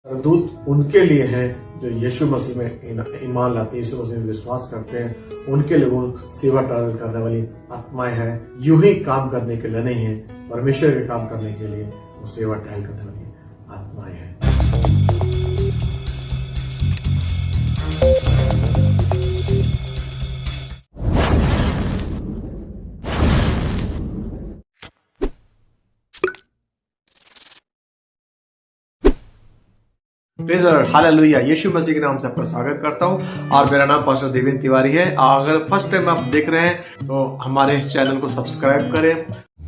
दूत उनके लिए हैं जो यीशु मसीह में ईमान लाते हैं, यीशु मसीह में विश्वास करते हैं। उनके लिए वो सेवा टहल करने वाली आत्माएं हैं। यूं ही काम करने के लिए नहीं है, परमेश्वर के काम करने के लिए वो सेवा टहल करने वाली आत्माएं हैं। हालेलुया, यीशु मसीह के नाम से आपका स्वागत करता हूं और मेरा नाम पास्टर देवेंद्र तिवारी है। अगर फर्स्ट टाइम आप देख रहे हैं तो हमारे इस चैनल को सब्सक्राइब करें।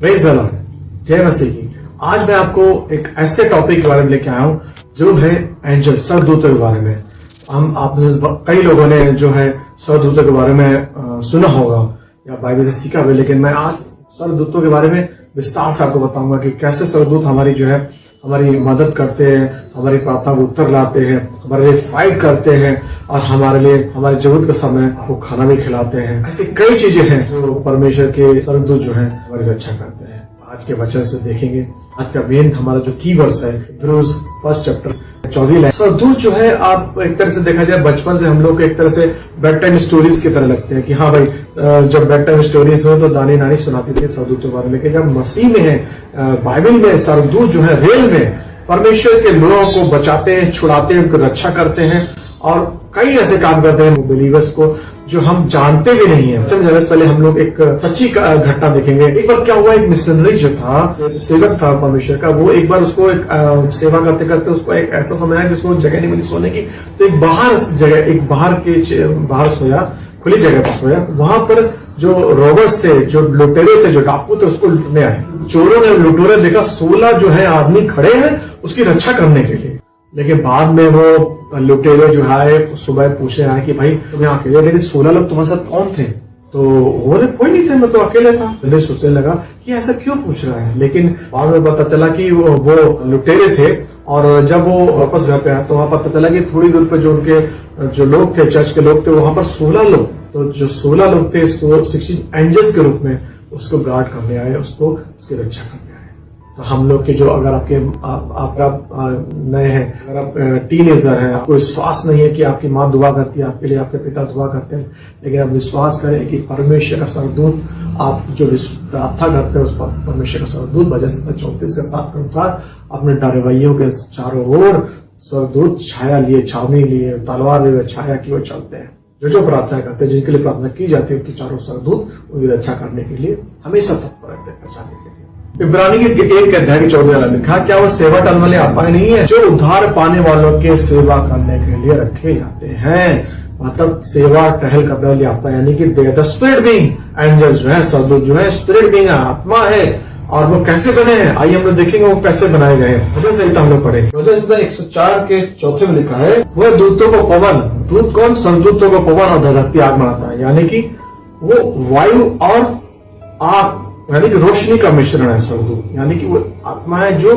प्रेज द लॉर्ड, जय मसीह की। आज मैं आपको एक ऐसे टॉपिक के बारे में लेके आया हूं जो है एंजल, स्वर्गदूतों के बारे में। हम आप कई लोगों ने जो है स्वर्गदूतों के बारे में सुना होगा या बाइबल से सीखा हुआ, लेकिन मैं आज स्वर्गदूतों के बारे में विस्तार से आपको बताऊंगा कि कैसे स्वर्गदूत हमारी जो है हमारी मदद करते हैं, हमारी प्रार्थना को उत्तर लाते हैं, हमारे लिए फाइट करते हैं और हमारे लिए हमारे जरूरत के समय वो खाना भी खिलाते हैं। ऐसी कई चीजें हैं जो परमेश्वर के स्वर्गदूत जो है हमारी रक्षा करते हैं। आज के वचन से देखेंगे। आज का मेन हमारा जो की वर्स है इब्रूज फर्स्ट चैप्टर 14 लाइन। स्वर्गदूत जो है, आप एक तरह से देखा जाए बचपन से हम लोग एक तरह से बेड टाइम स्टोरीज की तरह लगते हैं कि हाँ भाई, जब बेड टाइम स्टोरीज हो तो दादी नानी सुनाती थी स्वर्गदूतों के बारे में। जब मसीह में है, बाइबल में स्वर्गदूत जो है रियल में परमेश्वर के लोगों को बचाते हैं, छुड़ाते हैं, उनकी रक्षा करते हैं और कई ऐसे काम करते हैं बिलीवर्स को जो हम जानते भी नहीं है। जाने से पहले हम लोग एक सच्ची घटना देखेंगे। एक बार क्या हुआ, एक मिशनरी जो था, सेवक था परमेश्वर का, वो एक बार उसको एक सेवा करते करते उसको एक ऐसा समय आया कि उसको जगह नहीं मिली सोने की, तो एक बाहर सोया, खुली जगह पर सोया। वहां पर जो रॉबर्स थे, जो लुटेरे थे, जो डाकू थे, उसको लूटने आए। चोरों ने लुटेरे देखा 16 जो है आदमी खड़े हैं उसकी रक्षा करने के लिए। लेकिन बाद में वो लुटेरे जो है सुबह पूछने आए कि भाई तुम यहाँ अकेले, लेकिन 16 लोग तुम्हारे साथ कौन थे? तो वो कोई नहीं थे, मैं तो अकेले था। मुझे सोचने लगा कि ऐसा क्यों पूछ रहा है, लेकिन बाद में पता चला कि वो लुटेरे थे। और जब वो वापस घर पे आया तो वहां पता चला कि थोड़ी दूर पे जो उनके जो लोग थे, चर्च के लोग थे, वहां पर 16 लोग, तो जो 16 लोग थे 16 एंजल्स के रूप में उसको गार्ड करने आए, उसको उसकी रक्षा करने आए। तो हम लोग के जो, अगर आपका नए हैं, अगर आप टीनेजर हैं, आपको विश्वास नहीं है कि आपकी माँ दुआ करती है आपके लिए, आपके पिता दुआ करते हैं, लेकिन आप विश्वास करें कि परमेश्वर का स्वर्गदूत, आप जो प्रार्थना करते हैं उस परमेश्वर का स्वर्गदूत भजन 34 के 7 के अनुसार अपने डरवैयों के चारों ओर स्वर्गदूत छाया लिए, छावनी लिए, तलवार लिए छाया की ओर चलते हैं। जो प्रार्थना करते हैं, जिनके लिए प्रार्थना की जाती है, उनके चारों स्वर्गदूत उनकी रक्षा करने के लिए हमेशा तत्पर रहते हैं, बचाने के लिए। इब्रानी के 1 अध्याय के 14 में लिखा, क्या वो सेवा टहलने वाले आत्माएं नहीं है जो उद्धार पाने वालों के सेवा करने के लिए रखे जाते हैं? मतलब सेवा टहल करने वाली आत्मा, यानी कि द स्पिरिट बीइंग, एंजल्स जो है, स्वर्गदूत जो है स्पिरिट बीइंग आत्मा है। और वो कैसे बने हैं, आइए हम लोग देखेंगे वो कैसे बनाए गए हैं। वचन संहिता हम लोग पढ़े। वचन संहिता 104 के 4 में लिखा है, वह दूतों को पवन, दूत कौन? स्वर्गदूतों को पवन और धरती आग बनाता है, यानी कि वो वायु और आग, यानी कि रोशनी का मिश्रण है स्वर्गदूत। यानी कि वो आत्माएं जो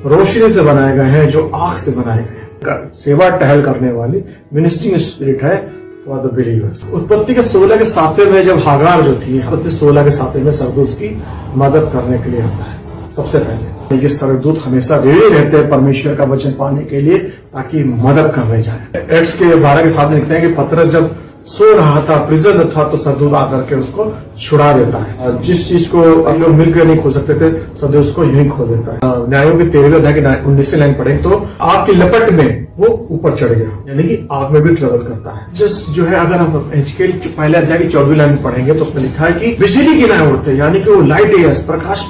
रोशनी से बनाए गए हैं, जो आग से बनाए गए हैं। सेवा टहल करने वाली मिनिस्ट्रिंग स्पिरिट है फॉर द बिलीवर्स। उत्पत्ति के 16 के 7 में जब हागार जो थी, उत्पत्ति 16 के 7 में स्वर्गदूत उसकी मदद करने के लिए आता है। सबसे पहले ये स्वर्गदूत हमेशा रेडी रहते हैं परमेश्वर का वचन पाने के लिए, ताकि मदद करने जाए। एक्ट्स के 12 के 7 में लिखते हैं कि पतरस जब सो रहा था, प्रिजन में था, तो स्वर्गदूत आकर के उसको छुड़ा देता है। जिस चीज को हम लोग मिलकर नहीं खो सकते थे, स्वर्गदूत उसको यूं ही खो देता है। न्यायों के 13वें अध्याय की 19वीं लाइन पढ़ें तो आग की लपट में वो ऊपर चढ़ गया, यानी कि आग में भी ट्रेवल करता है। जस्ट जो है, अगर हम हिजकेल पहले अध्याय की 14वीं लाइन पढ़ेंगे तो उसमें लिखा है कि बिजली की तरह उड़ते, यानी कि वो लाइट है, प्रकाश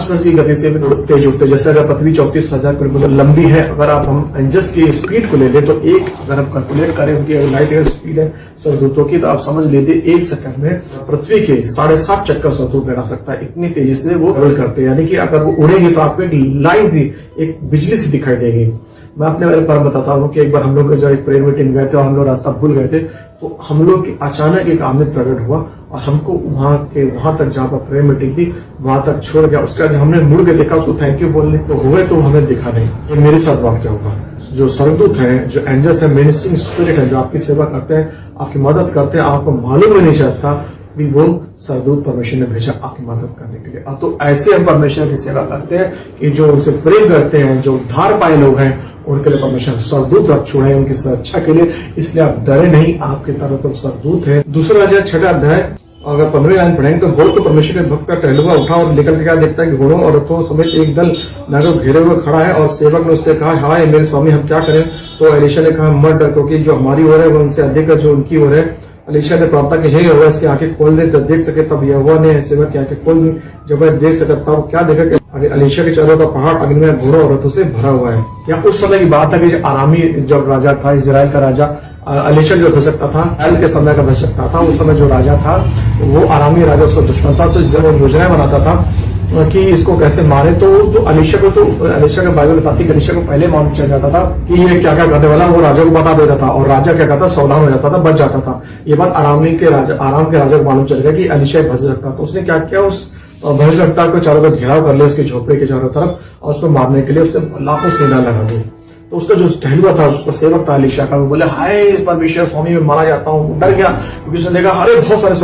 वर्ष की गति से तेज उड़ते। जैसे अगर पृथ्वी 34,000 किलोमीटर लंबी है, अगर आप हम एंजल्स की स्पीड को ले ले तो अगर हम कैलकुलेट करें उनकी लाइट एयर स्पीड है स्वर्गदूतों की, तो आप समझ लीजिए 1 सेकंड में पृथ्वी के 7.5 चक्कर स्वर्गदूत लगा सकता है। इतनी तेजी से वो ट्रेवल करते हैं, यानी कि अगर वो उड़ेंगे तो आपको एक लाइन सी, एक बिजली सी दिखाई देगी। मैं अपने बारे में बताता हूँ कि एक बार हम लोग जब एक प्रेयर मीटिंग गए थे और हम लोग रास्ता भूल गए थे, तो हम लोग अचानक एक आमद प्रकट हुआ और हमको वहां तक जहाँ पर प्रेयर मीटिंग थी वहां तक छोड़ गया। उसके बाद हमने मुड़ के देखा, उसको थैंक यू बोलने तो हुए तो हमें दिखा नहीं। तो मेरे साथ वाक्य होगा, जो स्वर्गदूत हैं, जो एंजल्स है, मिनिस्ट्रिंग स्पिरिट है, जो आपकी सेवा करते हैं, आपकी मदद करते हैं, आपको मालूम ही नहीं चलता भी वो सरदूत परमेश्वर ने भेजा आपकी मदद करने के लिए। तो ऐसे हम परमेश्वर की सेवा करते हैं कि जो उनसे प्रेम करते हैं, जो उद्धार पाए लोग हैं, उनके लिए परमेश्वर सरदूत रख छोड़े हैं उनकी सुरक्षा के लिए, इसलिए आप डरे नहीं, आपके तरफ तो सरदूत है। दूसरा अध्याय 6 अध्याय अगर 15 लाइन पढ़ेंगे तो घोड़ तो परमेश्वर के भक्त का टहलुआ उठा और निकल के क्या देखता है कि घोड़ों और रथों समेत एक दल नगर घेरे हुए खड़ा है। और सेवक ने उससे कहा, हाय मेरे स्वामी हम क्या करें? तो एलीशा ने कहा, मत डर, क्योंकि जो हमारी ओर है वो उनसे अधिक है जो उनकी ओर है। एलीशा ने प्रार्थना की, हे यहोवा इसकी आंखें खोल दे तो देख सके। तब यहोवा ने सेवक की आंखें खोल दी, जब वह देख सका तब क्या देखा कि एलीशा के चारों का पहाड़ अग्नि में घोड़ों और रथों से भरा हुआ है। या उस समय की बात है कि आरामी जब राजा था, इजराइल का राजा एलीशा जो भटकता था, एल के समय का भटकता था, उस समय जो राजा था वो आरामी राजा उसका दुश्मन था, तो योजनाएं बनाता था कि इसको कैसे मारे। तो जो एलीशा का बाइबल बताती है कि एलीशा को पहले मालूम चल जाता था कि ये क्या क्या करने वाला, वो राजा को बता देता था और राजा क्या करता, सावधान हो जाता था, बच जाता था। ये बात आराम के राजा को मालूम चल गया कि एलीशा भज सकता। तो उसने क्या किया, उस भजरक्ता को चारों तरफ घेराव कर लिया उसके झोपड़े के चारों तरफ, और उसको मारने के लिए उसने लाखों सेना लगा दी। तो उसका जो टहलुआ था, उसका सेवक था एलीशा का, वो बोले, हाय परमेश्वर स्वामी मैं मारा जाता हूँ। डर गया क्योंकि उसने देखा अरे बहुत सारे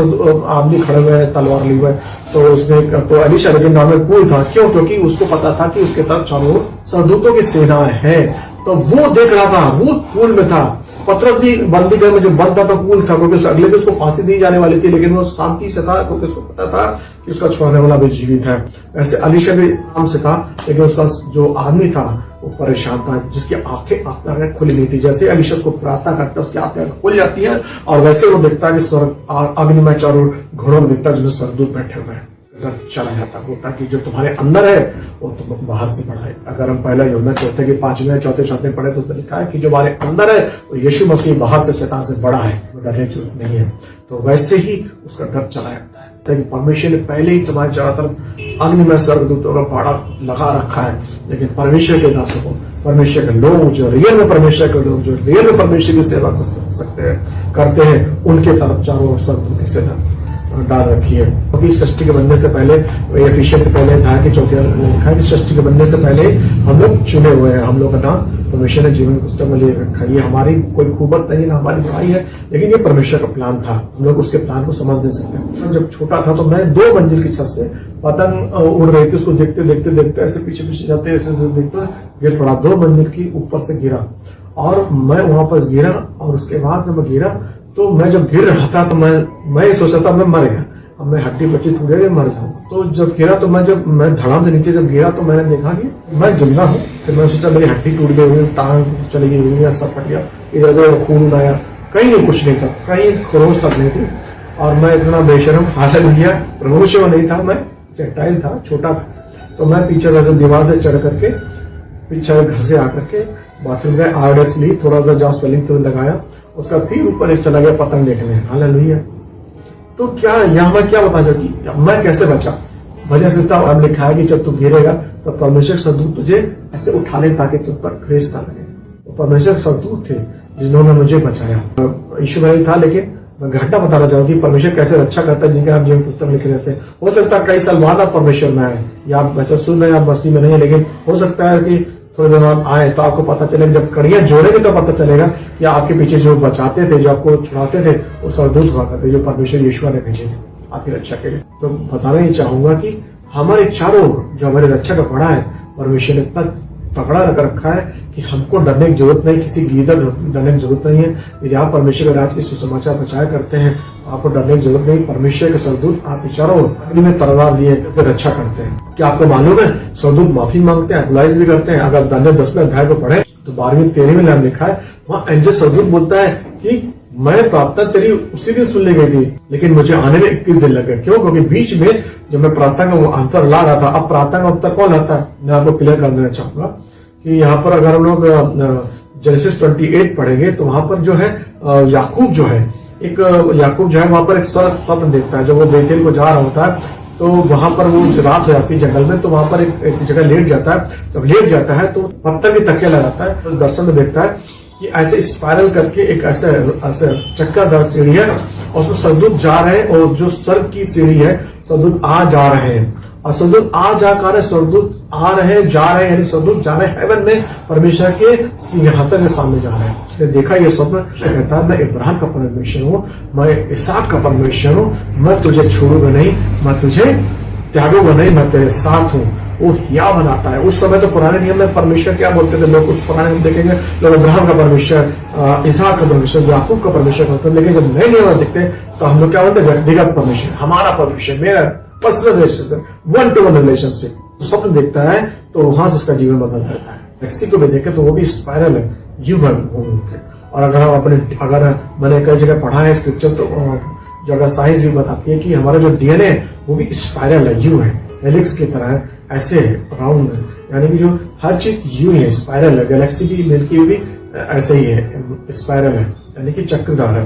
आदमी खड़े हुए हैं तलवार लिए हुए। तो एलीशा लेकिन नाम में कूल था, क्यों? क्योंकि उसको पता था कि उसके तरफ चारों सरदूतों की सेना है। तो वो देख रहा था, वो कूल में था। पतरस भी बंदी घर में जो बंद था तो कूल था, क्योंकि अगले दिन उसको फांसी दी जाने वाली थी, लेकिन वो शांति से था क्योंकि उसको पता था कि उसका छोड़ने वाला भी जीवित है। ऐसे एलीशा भी आराम से था, लेकिन उसका जो आदमी था वो परेशान था, जिसकी आंखें खुली नहीं थी। जैसे एलीशा उसको प्रार्थना करता है उसकी आंखें खुल जाती है, और वैसे वो देखता है कि स्वर्ग अग्नि में चारों घोड़ों में दिखता है जिसमें सरदूत बैठे हुए हैं। चला जाता होता कि जो तुम्हारे अंदर है वो तुम बाहर से पढ़ा है। अगर हम पहले यूहन्ना कहते हैं कि 5वें 4 पढ़े तो उसमें लिखा है कि जो हमारे अंदर है वो यीशु मसीह बाहर से शैतान से बड़ा है, डरने की जरूरत नहीं है। तो वैसे ही उसका डर चला जाता है कि परमेश्वर ने पहले ही तुम्हारे चारों तरफ अग्नि में स्वर्गदूतों का पहाड़ा लगा रखा है। लेकिन परमेश्वर के दासों को, परमेश्वर के लोग जो रियल में परमेश्वर के लोग जो रियल में परमेश्वर की सेवा कर सकते हैं, करते हैं, उनके तरफ चारों स्वर्गदूतों की सेना डाल रखी है। क्योंकि सृष्टि के बनने से पहले, एफिशिएंट के पहले था कि 4 लिखा है कि सृष्टि के बनने से पहले हम लोग चुने हुए हैं, हम लोग का नाम परमेश्वर ने जीवन पुस्तक में ले रखा है। ये हमारी कोई खूबत नहीं, ना हमारी बुराई है, लेकिन ये परमेश्वर का प्लान था। हम लोग उसके प्लान को समझ नहीं सकते। जब छोटा था तो मैं 2 मंजिल की छत से पतंग उड़ रही थी, उसको देखते देखते देखते ऐसे पीछे पीछे जाते ऐसे देखते गिर पड़ा, 2 मंजिल की ऊपर से गिरा और मैं वहां पर गिरा। और उसके बाद जब मैं गिरा तो मैं जब गिर रहा था तो मैं सोचा था मैं मर गया, अब मैं हड्डी पच्ची टूट गई, मर जाऊंगा। तो जब गिरा तो मैं धड़ाम से नीचे जब गिरा तो मैंने देखा कि मैं जिंदा हूँ। फिर मैंने सोचा मेरी हड्डी टूट गई हुई, टांग चली गई हुई, सब फट गया, इधर उधर खून आया, कहीं नहीं, कुछ नहीं था, कहीं खरोच तक नहीं थी। और मैं इतना बेशरम हालेलुया प्रभु नहीं था, मैं चट्टाइल था, छोटा था। तो मैं पीछे से दीवार से चढ़ करके पीछे घर से आकर के बाथरूम में आरएस ली, थोड़ा सा जहाँ स्वेलिंग तो लगाया, उसका फिर ऊपर एक चला गया पतंग देखने। हालेलुया। तो क्या यहाँ मैं क्या बताऊं कि मैं कैसे बचा? वजह से अब लिखा है कि जब तू गिरेगा तो परमेश्वर सरदूत तुझे ऐसे उठा ले ताकि तुझ पर ठेस ना लगे। तो परमेश्वर सरदूत थे जिन्होंने मुझे बचाया। यीशु नहीं था, लेकिन मैं घंटा बताना चाहूँ कि परमेश्वर कैसे रक्षा करता है जिनके आप जीवन पुस्तक में लिखे रहते हैं। हो सकता है कई साल बाद आप परमेश्वर में आए, या आप वैसे सुन रहे हैं, आप मसीह में नहीं है, लेकिन हो सकता है कि थोड़े दिन बाद आए तो आपको पता चलेगा, जब कड़ियां जोड़ेंगे तो पता चलेगा कि आपके पीछे जो बचाते थे, जो आपको छुड़ाते थे, वो सरदूत हुआ करते जो परमेश्वर यीशु ने भेजे थे आपकी रक्षा के लिए। तो बताना ही चाहूंगा कि हमारे चारों जो हमारे रक्षा का पड़ा है, परमेश्वर ने इतना तगड़ा रख रखा है कि हमको डरने की जरूरत नहीं, किसी गीदड़ डरने की जरूरत नहीं है। यदि आप परमेश्वर के राज की सुसमाचार प्रचार करते हैं तो आपको डरने की जरूरत नहीं। परमेश्वर के सरदूत आपके चारों अग्नि में तलवार लिए रक्षा करते हैं। क्या आपको मालूम है सरदूत माफी मांगते हैं, अप्लाइज भी करते हैं। अगर दानियल 10वें अध्याय को पढ़े तो 12वीं 13वीं लाइन लिखा है, वहां एंजल सरदूत बोलता है कि मैं प्रार्थना तेरी उसी दिन सुन ली गई थी, लेकिन मुझे आने में 21 दिन लगे। क्यों? क्योंकि बीच में जब मैं प्रार्थना का आंसर ला रहा था, अब प्रार्थना का उत्तर कौन लाता है, मैं आपको क्लियर कर देना चाहूंगा कि यहाँ पर अगर हम लोग जेनेसिस 28 पढ़ेंगे तो वहां पर जो है याकूब जो है वहां पर एक स्वप्न देखता है। जब वो बेतेल को जा रहा होता है तो वहां पर वो रात हो जाती है जंगल में, तो वहां पर एक जगह लेट जाता है। जब लेट जाता है तो पत्थर की तकिया लगाता है, तो दर्शन में देखता है कि ऐसे स्पाइरल करके एक ऐसे चक्करदार सीढ़ी है और उसमें सरदूत जा रहे हैं, और जो स्वर्ग की सीढ़ी है सरदूत आ जा रहे हैं। और सरदूत आ जा कर सरदूत आ रहे हैं, जा रहे हैं, यानी सरदूत जा रहे हैं हेवन में, परमेश्वर के सिंहासन के सामने जा रहे हैं। उसने देखा ये स्वप्न, कहता है मैं इब्राहिम का परमेश्वर हूँ, मैं इसहाक का परमेश्वर हूँ, मैं तुझे छोड़ूंगा नहीं, मैं तुझे त्यागूंगा नहीं, मैं तेरे साथ हूँ। वो हिया बनाता है। उस समय तो पुराने नियम में परमेश्वर क्या बोलते थे लोग, उस पुराने नियम देखेंगे लोग अब्राहम का परमेश्वर, इसहाक का परमेश्वर, याकूब का परमेश्वर बोलते, लेकिन जब नए नियम देखते हैं तो हम लोग क्या बोलते हैं, व्यक्तिगत परमेश्वर, हमारा परमेश्वर, मेरा personal relationship, one two one relationship. स्वप्न देखता है तो वहां से उसका जीवन बदल जाता है। व्यक्ति को भी देखे तो वो भी स्पाइरल है, यू है घूम। और अगर हम अगर मैंने कई जगह पढ़ा है स्क्रिप्चर, तो जो अगर साइंस भी बताती है कि हमारा जो डीएनए है वो भी स्पाइरल है, यू है, हेलिक्स की तरह ऐसे है, राउंड है, यानी कि जो हर चीज यू है, स्पाइरल है। गैलेक्सी भी, मिल्की वे भी ऐसे ही है, स्पाइरल है, यानी कि चक्रधार है।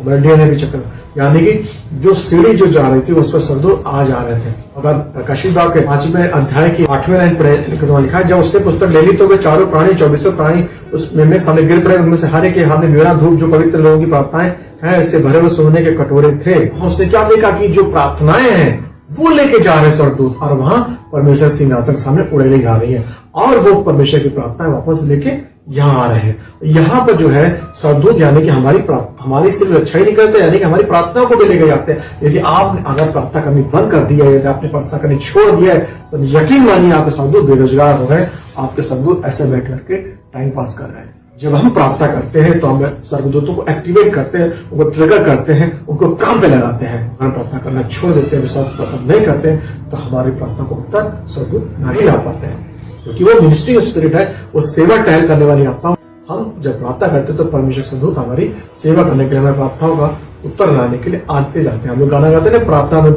हमारा डीएनए भी चक्र, यानी कि जो सीढ़ी जो जा रही थी उस पर सरदूत आ जा रहे थे। अगर प्रकाशित वाक्य के 5वें अध्याय की 8वें लाइन पर लिखा है, जब उसने पुस्तक ले ली तो वे चारों प्राणी, 24 प्राणी उस मेमने के सामने गिर पड़े। उनमें से हर एक के हाथ में वीणा, धूप, जो पवित्र लोगों की प्रार्थनाएं हैं, इससे भरे हुए सोने के कटोरे थे। उसने क्या देखा कि जो प्रार्थनाएं हैं वो लेके जा रहे सरदूत, और वहां परमेश्वर सिंहासन के सामने उड़ेली जा रही है, और वो परमेश्वर की प्रार्थनाएं वापस लेके यहाँ आ रहे हैं। यहाँ पर जो है सरदूत, यानी कि हमारी सिर्फ रक्षा ही नहीं करते, यानी कि हमारी प्रार्थनाओं को भी लेके जाते हैं। यदि आपने अगर प्रार्थना करनी बंद कर दिया है, यदि आपने प्रार्थना करनी छोड़ दिया है, तो यकीन मानिए आपके सरदूत बेरोजगार हो गए, आपके सरदूत ऐसे बैठ करके टाइम पास कर रहे हैं। जब हम प्रार्थना करते हैं तो हम स्वर्गदूतों को एक्टिवेट करते हैं, उनको ट्रिगर करते हैं, उनको काम पे लगाते हैं। हम प्रार्थना करना छोड़ देते हैं, विश्वास प्रार्थना नहीं करते हैं, तो हमारी प्रार्थना को उत्तर स्वर्गदूत नहीं ला पाते हैं, क्योंकि वो मिनिस्ट्रिंग स्पिरिट है, वो सेवा टहल करने वाली आत्मा। हम जब प्रार्थना करते हैं तो परमेश्वर स्वर्गदूत हमारी सेवा करने के लिए, हमारी प्रार्थनाओं का उत्तर लाने के लिए आते जाते हैं। हम लोग गाना गाते हैं ना, प्रार्थना में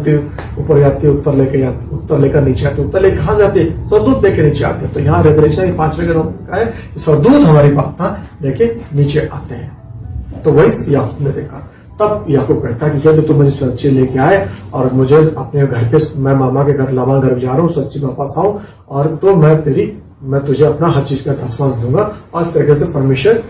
ऊपर जाती है, उत्तर लेके जाते, उत्तर लेकर नीचे आते, उत्तर लेकर कहां जाते हैं, स्वर्गदूत लेके नीचे आते हैं। तो यहाँ रेवलेशन 5वें का है, स्वर्गदूत हमारी प्रार्थना लेके नीचे आते हैं। तो वही याकूब ने देखा। तब याकूब कहता है कि यदि तुम मुझे सुरक्षित लेके आए और मुझे अपने घर पे, मैं मामा के घर, लाबान घर जा रहा हूँ, सुरक्षित वापस आऊं, और तो मैं तुझे अपना हर चीज का दसवांश दूंगा। और इस तरीके से परमेश्वर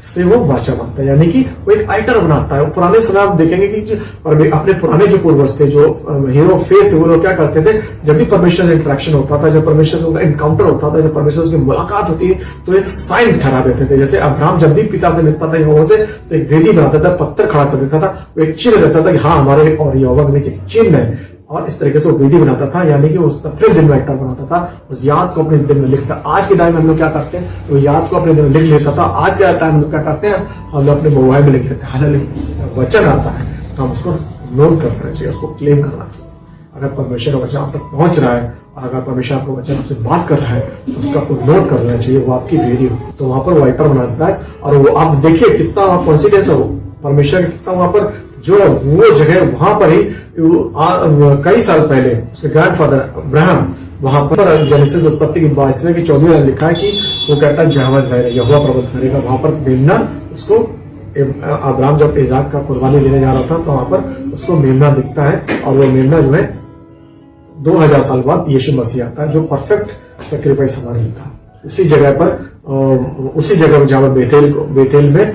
से वो वाचा मानता है, यानी कि वो एक आइटर बनाता है। पुराने समय आप देखेंगे कि अपने पुराने जो पूर्वज थे, जो हीरो फेथ, वो लोग क्या करते थे, जब भी परमेश्वर से इंटरेक्शन होता था, जब परमेश्वर से उनका इनकाउंटर होता था, जब परमेश्वर से मुलाकात होती है, तो एक साइन ठहरा देते थे। जैसे अब्राहम जब भी पिता से मिलता था यहोवा से, तो एक वेदी बनाता था, पत्थर खड़ा कर देता था, वो एक चिन्ह रहता था कि हाँ हमारे और यहोवा के बीच एक चिन्ह है। और इस तरीके से वो वेदी बनाता था, यानी कि उस अपने दिन में एक्टर बनाता था, उस याद को अपने दिन में लिखता। आज के टाइम में हम लोग क्या करते हैं, वो याद को अपने दिन में लिख लेता था। आज के टाइम में क्या करते हैं, हम लोग अपने मोबाइल में लिख लेते हैं। हालांकि वचन आता है तो हम उसको नोट करना चाहिए, उसको क्लेम करना चाहिए। अगर परमेश्वर का वचन आप तक पहुंच रहा है, और अगर परमेश्वर आपको वचन आपसे बात कर रहा है, तो उसको आपको नोट कर लेना चाहिए, वो आपकी वेदी हो। तो वहां पर वाइपर बनाता है, और वो आप देखिए कितना कॉन्सिडेंस है परमेश्वर का, कितना वहां पर जो वो जगह, वहां पर ही कई साल पहले उसके ग्रैंडफादर अब्राहम, वहां पर जेनेसिस उत्पत्ति की 22वें की 14वीं लाइन लिखा है कि वो कहता है जहां जाएगा, यहोवा प्रबंध करेगा। वहां पर मेमना उसको, अब्राहम जब इजाक का कुर्बानी लेने जा रहा था, तो वहां पर उसको मेमना दिखता है, और वो मेमना जो है 2000 साल बाद यीशु मसीह आता है, जो परफेक्ट सेक्रीफाइस हमारे लिए था। उसी जगह पर जहां पर बेथेल में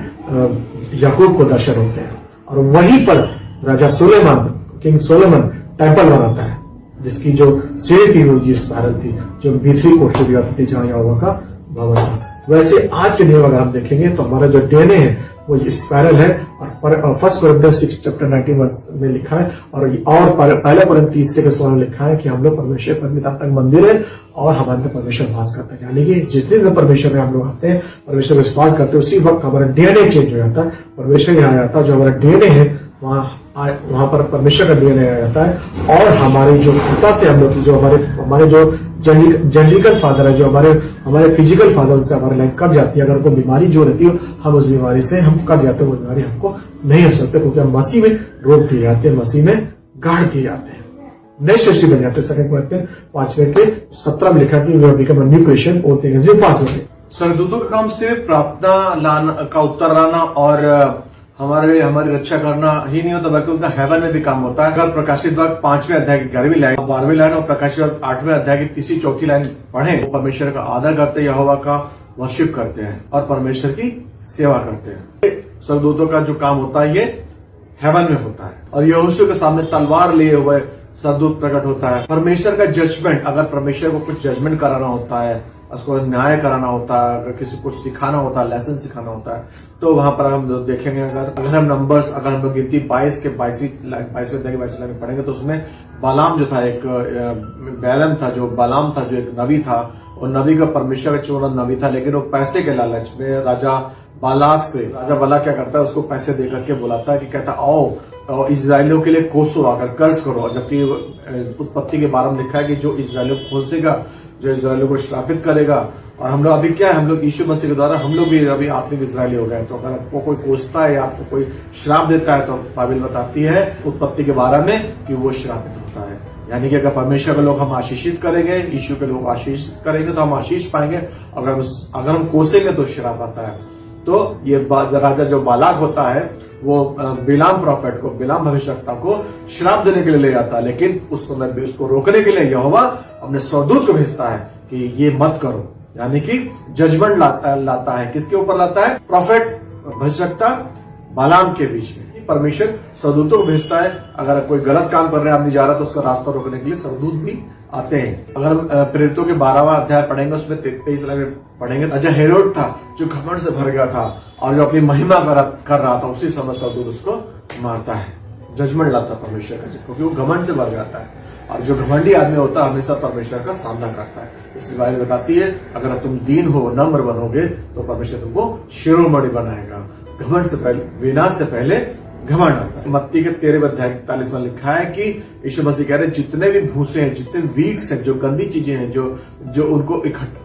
याकूब को दर्शन होते हैं, और वहीं पर राजा सोलेमान, किंग सोलोमन टेम्पल बनाता है, जिसकी जो सीढ़ी थी वो स्पाइरल थी, जो भीतरी कोठरी भी आती थी जहां यहोवा का भवन था। वैसे आज के नियम अगर हम देखेंगे तो हमारा जो डीएनए है वो स्पाइरल है। और 1 कोरिन्थियंस 6 चैप्टर 19 में लिखा है, और पहले कोरिन्थियंस 3 के 16 में लिखा है कि हम लोग परमेश्वर पवित्र आत्मा का मंदिर है, और हमारे अंदर परमेश्वर वास करता है। यानी कि जिस दिन परमेश्वर में हम लोग आते हैं, परमेश्वर विश्वास करते हैं, उसी वक्त हमारा डीएनए चेंज हो जाता है। परमेश्वर यहाँ आता है, जो हमारा डीएनए है वहां पर परमेश्वर का डीएनए आ जाता है। और हमारे जो पिता से हम लोग की, जो हमारे जो जेनेटिकल फादर है, जो हमारे फिजिकल फादर, उनसे हमारी लाइन कट जाती है। अगर कोई बीमारी जो रहती है, हम उस बीमारी से हम कट जाते हैं, वो बीमारी हमको नहीं हो सकती, क्योंकि हम मसीह में रोक दिए जाते हैं, मसीह में गाड़ दिए जाते हैं, नई सृष्टि बन जाते हैं। 2 कोरिन्थियंस 5 के 17 में लिखा कि we have become a new creation, all things will pass away. स्वर्गदूतों का काम सिर्फ प्रार्थना का उत्तर लाना और हमारी रक्षा करना ही नहीं होता, बल्कि उनका हेवन में भी काम होता है। अगर प्रकाशित वाक्य 5वें अध्याय की 11वीं लाइन, 12वीं लाइन और प्रकाशित वाक्य 8वें अध्याय की 3री-4थी लाइन पढ़े, तो परमेश्वर का आदर करते हैं, यहोवा का वर्शिप करते हैं और परमेश्वर की सेवा करते हैं। स्वर्गदूतों का जो काम होता है ये हेवन में होता है, और यहोशू के सामने तलवार लिए हुए स्वर्गदूत प्रकट होता है। परमेश्वर का जजमेंट, अगर परमेश्वर को कुछ जजमेंट कराना होता है, उसको न्याय कराना होता है, अगर किसी को सिखाना होता है, लेसन सिखाना होता है, तो वहां पर हम देखेंगे अगर हम नंबर्स, अगर हम लोग गिनती 22 के 22वें अध्याय में पढ़ेंगे तो उसमें बालाम जो था, एक बैलम था, जो बालाम था, जो एक नबी था, और नबी का परमेश्वर का चुना नबी था, लेकिन वो पैसे के लालच में राजा बालाक क्या करता है, उसको पैसे दे करके बुलाता है कि कहता आओ इजरायलियों के लिए कोसो, आकर कर्ज करो। जबकि उत्पत्ति के 12 में लिखा है कि जो इजरायलियों को कोसेगा, जो इजरायलियों को श्रापित करेगा। और हम लोग अभी क्या है, हम लोग यीशु मसीह के द्वारा हम लोग भी अभी आत्मिक इजरायली हो गए। तो अगर आपको कोई कोसता है या आपको कोई श्राप देता है तो बाइबल बताती है उत्पत्ति के 12 में कि वो श्रापित होता है। यानी कि अगर परमेश्वर के लोग हम आशीषित करेंगे, यीशु के लोग आशीषित करेंगे तो हम आशीष पाएंगे। अगर हम कोसेंगे तो श्राप आता है। तो ये राजा जो बालाक होता है वो बिलाम प्रॉफेट को, बिलाम भविष्यवक्ता को श्राप देने के लिए ले जाता है, लेकिन उस समय भी उसको रोकने के लिए यहोवा अपने स्वर्गदूत को भेजता है कि ये मत करो। यानी कि जजमेंट लाता है। किसके ऊपर लाता है? प्रॉफेट भविष्यवक्ता बालाम के बीच में परमेश्वर स्वर्गदूतों को भेजता है। अगर कोई गलत काम कर रहे हैं, आदमी जा रहा, तो उसका रास्ता रोकने के लिए स्वर्गदूत भी आते हैं। अगर हम प्रेरितों के 12वां अध्याय पढ़ेंगे, उसमें 23 में पढ़ेंगे, राजा हेरोद था जो घमंड से भर गया था और जो अपनी महिमा कर रहा था, उसी समय स्वर्गदूत उसको मारता है, जजमेंट लाता परमेश्वर का, क्योंकि वो घमंड से भर जाता है। और जो घमंडी आदमी होता है हमेशा परमेश्वर का सामना करता है। इसलिए बाइबल बताती है अगर तुम दीन हो, नम्र बनोगे, तो परमेश्वर तुमको शिरोमणि बनाएगा। घमंड से पहले, विनाश से पहले घमंड आता है। मत्ती के 13वें अध्याय 41 में लिखा है कि यीशु मसीह कह रहे जितने भी भूसे हैं, जितने वीक्स हैं, जो गंदी चीजें हैं, जो उनको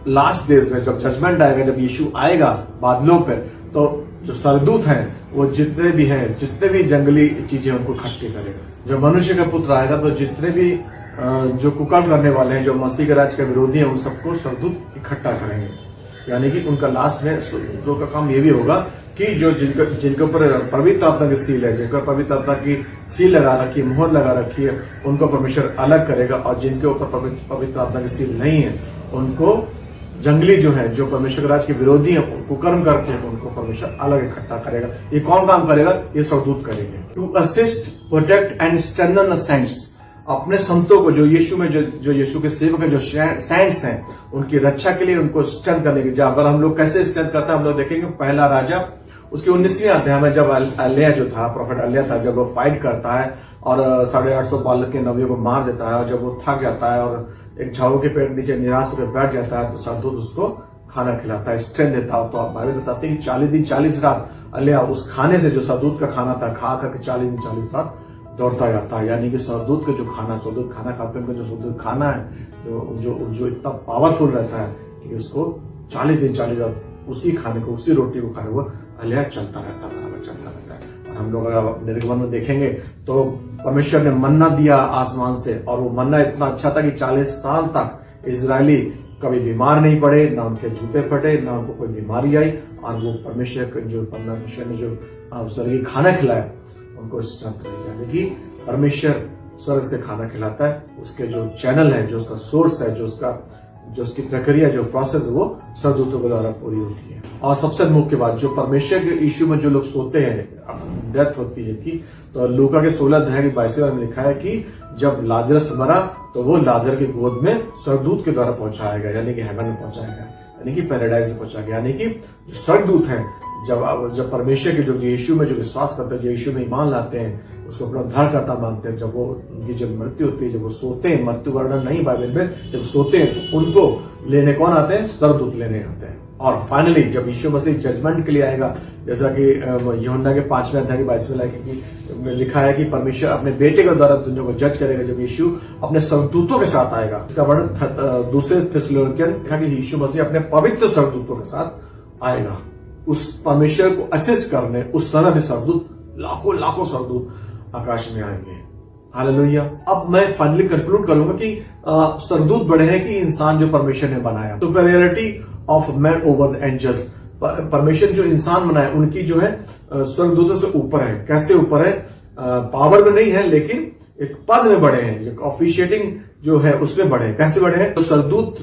लास्ट डेज में जब जजमेंट आएगा, जब यीशु आएगा बादलों पर, तो जो स्वर्गदूत हैं वो जितने भी हैं, जितने भी जंगली चीजें उनको इकट्ठी करेगा। जब मनुष्य का पुत्र आएगा तो जितने भी जो कुकर्म करने वाले हैं, जो मसीह के राज के विरोधी हैं, उन सबको स्वर्गदूत इकट्ठा करेंगे। यानी कि उनका लास्ट में स्वर्गदूतों का काम ये भी होगा कि जो जिनके ऊपर पवित्र आत्मा की सील है, जिनके पवित्र आत्मा की सील लगा रखी है, मोहर लगा रखी है, उनको परमेश्वर अलग करेगा। और जिनके ऊपर पवित्र आत्मा की सील नहीं है, उनको जंगली जो है, जो परमेश्वर राज के विरोधी है, उनको कर्म करते हैं, उनको परमेश्वर अलग इकट्ठा करेगा। ये कौन काम करेगा? ये स्वर्गदूत करेंगे। To assist, protect and strengthen the saints, अपने संतों को, जो यीशु में जो यीशु के सेवक हैं, जो सेंट्स हैं, उनकी रक्षा के लिए, उनको स्ट्रेंथ करने की। अगर हम लोग कैसे स्ट्रेंथ करते हैं, हम लोग देखेंगे पहला राजा उसके 19वें अध्याय में, जब अलिया जो था, प्रोफेट अलिया था, जब वो फाइट करता है और 850 बालक के नबियों को मार देता है, और जब वो थक जाता है और एक झाड़ू के पेड़ नीचे निराश होकर बैठ जाता है, तो स्वर्गदूत उसको खाना खिलाता है, स्ट्रेंथ देता है। तो आप बाइबल बताते हैं कि 40 दिन 40 रात अलिया उस खाने से, जो स्वर्गदूत का खाना था, खा करके 40 दिन 40 रात दौड़ता जाता है। यानी कि स्वर्गदूत का जो खाना, स्वर्गदूत खाना खाते हैं, जो स्वर्गदूत खाना है, जो इतना पावरफुल रहता है कि उसको 40 दिन 40 रात उसी खाने को, उसी रोटी को खाए हुआ अलिया चलता रहता है, बराबर चलता रहता है। और हम लोग अगर निर्गमन में देखेंगे तो परमेश्वर ने मन्ना दिया आसमान से, और वो मन्ना इतना अच्छा था कि 40 साल तक इजरायली कभी बीमार नहीं पड़े, ना उनके जूते फटे, ना उनको कोई बीमारी आई। और वो परमेश्वर ने जो स्वर्गीय खाना खिलाया, उनको स्ट्रेंथ रही। यानी कि परमेश्वर स्वर्ग से खाना खिलाता है, उसके जो चैनल है, जो उसका सोर्स है, जो उसकी प्रक्रिया, जो प्रोसेस है, वो स्वर्गदूतों के द्वारा पूरी होती है। और सबसे मुख्य बात, जो परमेश्वर के यीशु में जो लोग सोते हैं, डेथ होती है कि, तो लूका के 16 अध्याय के 22वें में लिखा है कि जब लाजरस मरा तो वो लाजर की गोद में स्वर्गदूत के द्वारा पहुंचाया गया, यानी कि हेवन में पहुंचाया गया, यानी कि पैराडाइज में पहुंचाया गया। यानी कि जो स्वर्गदूत हैं, जब परमेश्वर के जो यीशु में जो विश्वास करते हैं, जो यीशु में ईमान लाते हैं, उसको अपना उद्धारकर्ता मानते हैं, जब वो उनकी जब मृत्यु होती है, जब वो सोते हैं, मृत्यु वर्णन नहीं बाइबल में, जब सोते हैं तो उनको लेने कौन आते हैं? स्वर्गदूत लेने आते हैं। और फाइनली जब यीशु मसीह जजमेंट के लिए आएगा, जैसा कि यूहन्ना के 5वें अध्याय के 22वें लिखा है कि परमेश्वर अपने बेटे के द्वारा दुनिया को जज करेगा, जब यीशु अपने स्वर्गदूतों के साथ आएगा। इसका वर्णन दूसरे थिस्सलुनीकियों लिखा कि यीशु मसीह अपने पवित्र स्वर्गदूतों के साथ आएगा उस परमेश्वर को असिस्ट करने। उस समय भी स्वर्गदूत, लाखों स्वर्गदूत आकाश में आएंगे। हालेलुया। अब मैं फाइनली कंक्लूड करूंगा कि स्वर्गदूत बड़े हैं कि इंसान जो परमेश्वर ने बनाया। Superiority of man over the angels, परमेश्वर जो इंसान बनाए उनकी जो है स्वर्गदूतों से ऊपर है। कैसे ऊपर है? पावर में नहीं है, लेकिन एक पद में बड़े हैं, जो ऑफिशिएटिंग जो है उसमें बड़े हैं। कैसे बड़े हैं? तो स्वर्गदूत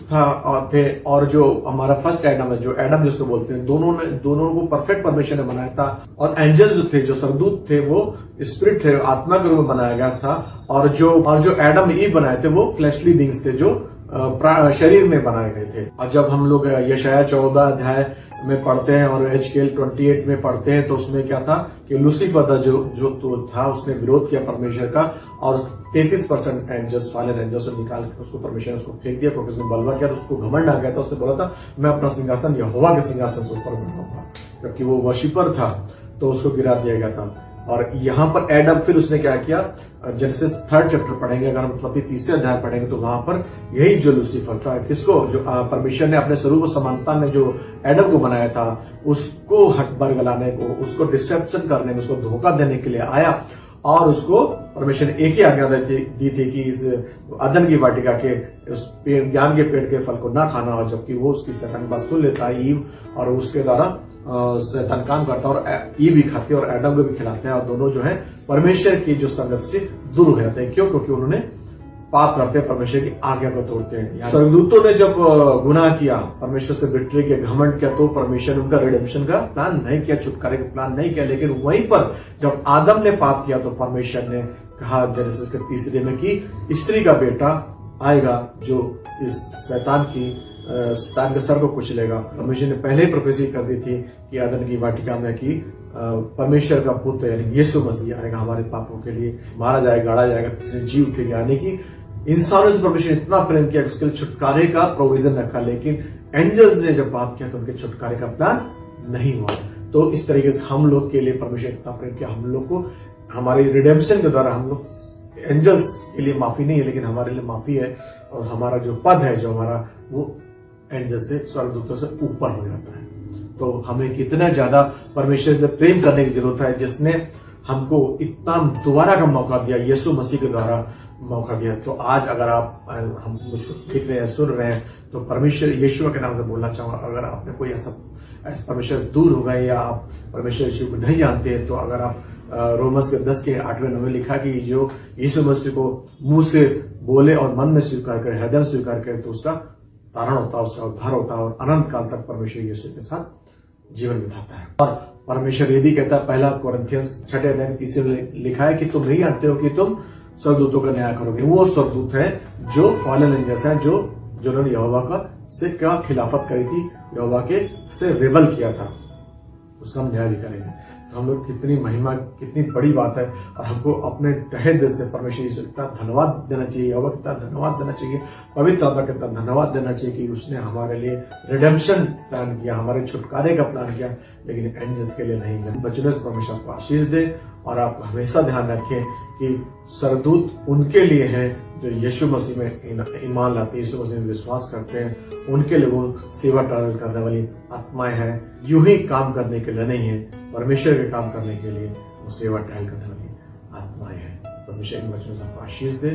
थे, और जो हमारा फर्स्ट एडम है, जो एडम जिसको बोलते हैं, दोनों को परफेक्ट परमेश्वर ने बनाया था। और एंजल्स जो थे, जो स्वर्गदूत थे, वो स्पिरिट थे, आत्मा के रूप में बनाया गया था। और जो एडम ईव बनाए थे, वो फ्लैशली बींग्स थे, जो शरीर में बनाए गए थे। और जब हम लोग यशाया 14 अध्याय में पढ़ते हैं और एचकेएल 28 में पढ़ते हैं तो उसमें क्या था कि लूसीफर था जो तो था, उसने विरोध किया परमेश्वर का और 33% एंजल्स, फॉलन एंजल्स निकाल के उसको परमेश्वर ने उसको फेंक दिया क्योंकि उसने बलवा किया। तो उसको घमंड आ गया था, उसने बोला था मैं अपना सिंहासन यहोवा के सिंहासन से ऊपर बनाऊंगा, जबकि वो वर्शिपर था तो उसको गिरा दिया गया था। और यहाँ पर एडम फिर उसने क्या किया, जेनेसिस 3rd चैप्टर पढ़ेंगे, अगर हम उत्पत्ति 3 अध्याय पढ़ेंगे तो वहां पर यही जो लूसीफर था, किसको, जो परमेश्वर ने अपने स्वरूप समानता में जो एडम को बनाया था उसको हट बरगलाने को, उसको डिसेप्शन करने को, उसको धोखा देने के लिए आया। और उसको परमेश्वर ने एक ही आज्ञा दी थी कि इस अदन की वाटिका के उस पेड़, ज्ञान के पेड़ के फल को ना खाना हो, जबकि वो उसकी शैतान की बात सुन लेता है ईव, और उसके द्वारा शैतान काम करता है और ईव भी खाते हैं और एडम को भी खिलाते हैं, और दोनों जो है परमेश्वर की जो संगत से दूर हो जाते हैं। क्यों? क्योंकि उन्होंने पाप करते हैं, परमेश्वर की आज्ञा को तोड़ते हैं। स्वर्गदूतों ने जब गुनाह किया, परमेश्वर से बिट्रे किया, घमंड किया, तो परमेश्वर ने उनका रिडेम्पशन का प्लान नहीं किया, छुटकारे का प्लान नहीं किया। लेकिन वहीं पर जब आदम ने पाप किया तो परमेश्वर ने कहा जेनेसिस के 3 में कि स्त्री का बेटा आएगा जो इस शैतान के सर को कुचलेगा। परमेश्वर ने पहले ही प्रोफेसी कर दी थी कि आदम की वाटिका में कि परमेश्वर का पुत्र यानी यीशु मसीह आएगा, हमारे पापों के लिए मारा जाएगा, गाड़ा जाएगा, तीसरे जी उठेगा। यानी कि इंसानों से परमेश्वर ने इतना प्रेम किया कि उसके लिए छुटकारे का प्रोविजन रखा। लेकिन एंजल्स ने जब पाप किया तो उनके छुटकारे का प्लान नहीं हुआ। तो इस तरीके से हम लोग के लिए परमेश्वर इतना प्रेम किया, हम लोग को हमारी रिडेम्पशन के द्वारा, हम लोग एंजल्स के लिए माफी नहीं है लेकिन हमारे लिए माफी है, और हमारा जो पद है जो हमारा, वो एंजल से, स्वर्गदूतों से ऊपर हो जाता है। तो हमें कितना ज्यादा परमेश्वर से प्रेम करने की जरूरत है, जिसने हमको इतना दोबारा का मौका दिया, यीशु मसीह के द्वारा मौका दिया। तो आज अगर आप हम मुझको देख रहे हैं, सुन रहे हैं, तो परमेश्वर यीशु के नाम से बोलना चाहूंगा, अगर आपने कोई ऐसा परमेश्वर से दूर हो गए या आप परमेश्वर यीशु को नहीं जानते हैं, तो अगर आप रोमस के 10 के 8वें में लिखा कि जो यीशु मसीह को मुंह से बोले और मन में स्वीकार करे, हृदय में स्वीकार करे, तो उसका तारण होता है, उसका उद्धार होता है और अनंत काल तक परमेश्वर यीशु के साथ जीवन बिताता है। और परमेश्वर ये भी कहता है, 1 कोरिन्थियंस 6 अध्याय 30 में लिखा है कि तुम नहीं जानते हो कि तुम स्वर्गदूतों का न्याय करोगे। वो स्वर्गदूत है जो फॉलन एंजल्स हैं, जिन्होंने यहोवा का से क्या खिलाफत करी थी, यहोवा के से रेबल किया था, उसका हम न्याय भी करेंगे। तो हम लोग कितनी महिमा, कितनी बड़ी बात है, और हमको अपने तहे दिल से परमेश्वर यीशु कितना धन्यवाद देना चाहिए, यहोवा कितना धन्यवाद देना चाहिए, पवित्र आत्मा कितना धन्यवाद देना चाहिए कि उसने हमारे लिए रिडेम्पशन प्लान किया, हमारे छुटकारे का प्लान किया, लेकिन एंजल्स के लिए नहीं। बचनों से परमेश्वर आपको आशीष दे, और आप हमेशा ध्यान रखें कि स्वर्गदूत उनके लिए हैं जो यीशु मसीह में ईमान लाते हैं, यीशु मसीह में विश्वास करते हैं, उनके लिए वो सेवा टहल करने वाली आत्माएं हैं। यूं ही काम करने के लिए नहीं है, परमेश्वर के काम करने के लिए वो सेवा टहल करने वाली आत्माएं हैं। परमेश्वर इन बच्चों से आपको आशीष दे।